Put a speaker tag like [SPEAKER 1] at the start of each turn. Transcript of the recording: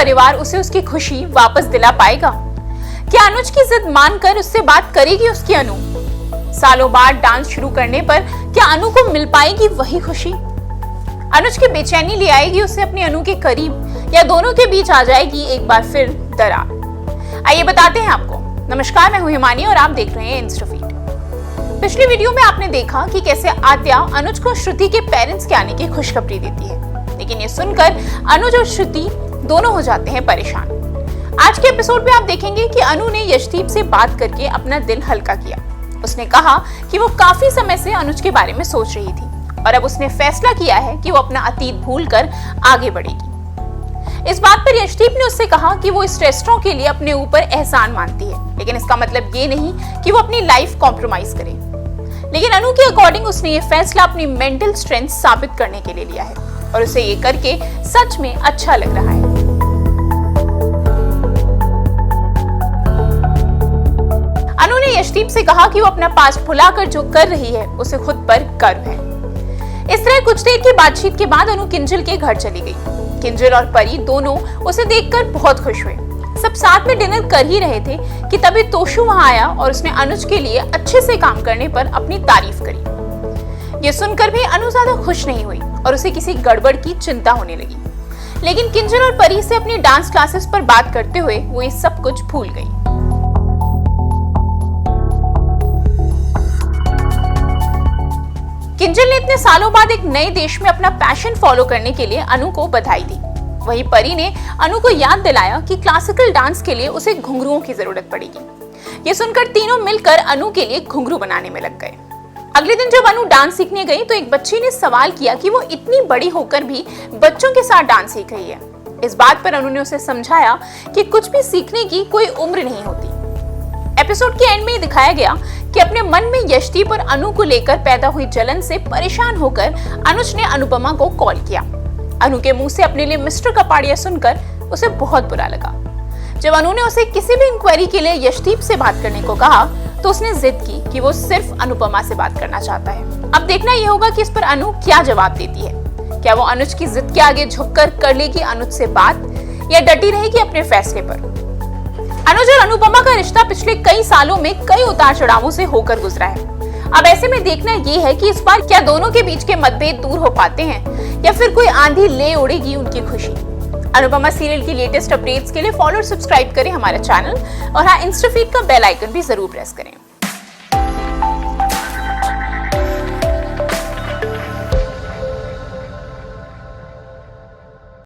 [SPEAKER 1] परिवार उसे उसकी खुशी वापस दिला पाएगा? क्या अनुज की जिद मानकर उससे बात करेगी उसकी अनु? सालों बाद डांस शुरू करने पर क्या अनु को मिल पाएगी वही खुशी? अनुज की बेचैनी ले आएगी उसे अपनी अनु के करीब, या दोनों के बीच आ जाएगी एक बार फिर दरार? आइए बताते हैं आपको। नमस्कार, मैं हूं हिमानी और आप देख रहे हैं इंस्टाफीड। पिछली वीडियो में आपने देखा कि कैसे आद्या अनुज को श्रुति के पेरेंट्स के आने की खुशखबरी देती है, लेकिन ये सुनकर अनुज और श्रुति दोनों हो जाते हैं परेशान। आज के एपिसोड में आप देखेंगे कि अनु ने यशदीप से बात करके अपना दिल हल्का किया। उसने कहा कि वो काफी समय से अनुज के बारे में सोच रही थी और अब उसने फैसला किया है कि वो अपना अतीत भूलकर आगे बढ़ेगी। इस बात पर यशदीप ने उससे कहा कि वो इस रेस्टोरेंट के लिए अपने ऊपर एहसान मानती है, लेकिन इसका मतलब ये नहीं कि वो अपनी लाइफ कॉम्प्रोमाइज करे। लेकिन अनु के अकॉर्डिंग उसने ये फैसला अपनी मेंटल स्ट्रेंथ साबित करने के लिए लिया है और उसे ये करके सच में अच्छा लग रहा है। अनु ने यशदीप से कहा कि वो अपना पास्ट भुलाकर जो कर रही है उसे खुद पर गर्व है। इस तरह कुछ देर की बातचीत के बाद अनु किंजल के घर चली गई। किंजल और परी दोनों उसे देखकर बहुत खुश हुए। सब साथ में डिनर कर ही रहे थे कि तभी तोशु वहां आया और उसने अनुज के लिए अच्छे से काम करने पर अपनी तारीफ करी। ये सुनकर भी अनु ज्यादा खुश नहीं हुई और उसे किसी गड़बड़ की चिंता होने लगी। लेकिन किंजल और परी से अपनी डांस क्लासेस पर बात करते हुए वो ये सब कुछ भूल गई। किंजल ने इतने सालों बाद एक नए देश में अपना पैशन फॉलो करने के लिए अनु को बधाई दी। वहीं परी ने अनु को याद दिलाया कि क्लासिकल डांस के लिए उसे घुंघरुओं की जरूरत पड़ेगी। ये सुनकर तीनों मिलकर अनु के लिए घुंघरू बनाने में लग गए। अगले दिन जब अनु डांस सीखने गई तो एक बच्ची ने सवाल किया कि वो इतनी बड़ी होकर भी बच्चों के साथ डांस सीख रही है। इस बात पर अनु ने उसे समझाया कि कुछ भी सीखने की कोई उम्र नहीं होती। एपिसोड के एंड में दिखाया गया कि अपने मन में यशदीप और अनु को लेकर पैदा हुई जलन से परेशान होकर अनुज ने अनुपमा को कॉल किया। अनु के मुंह से अपने लिए मिस्टर कपाड़िया सुनकर उसे बहुत बुरा लगा। जब अनु ने उसे किसी भी इंक्वायरी के लिए यशदीप से बात करने को कहा तो उसने जिद की कि वो सिर्फ अनुपमा से बात करना चाहता है। अब देखना यह होगा कि इस पर अनु क्या जवाब देती है। क्या वो अनुज की जिद के आगे झुककर कर लेगी अनुज से बात, या डटी रहेगी अपने फैसले पर? अनुज और अनुपमा का रिश्ता पिछले कई सालों में कई उतार चढ़ावों से होकर गुजरा है। अब ऐसे में देखना ये है कि इस बार क्या दोनों के बीच के मतभेद दूर हो पाते हैं या फिर कोई आंधी ले उड़ेगी उनकी खुशी। अनुपमा सीरियल की लेटेस्ट अपडेट्स के लिए फॉलो और सब्सक्राइब करें हमारा चैनल, और हाँ, इंस्टाफीड का बेल आइकन भी जरूर प्रेस करें।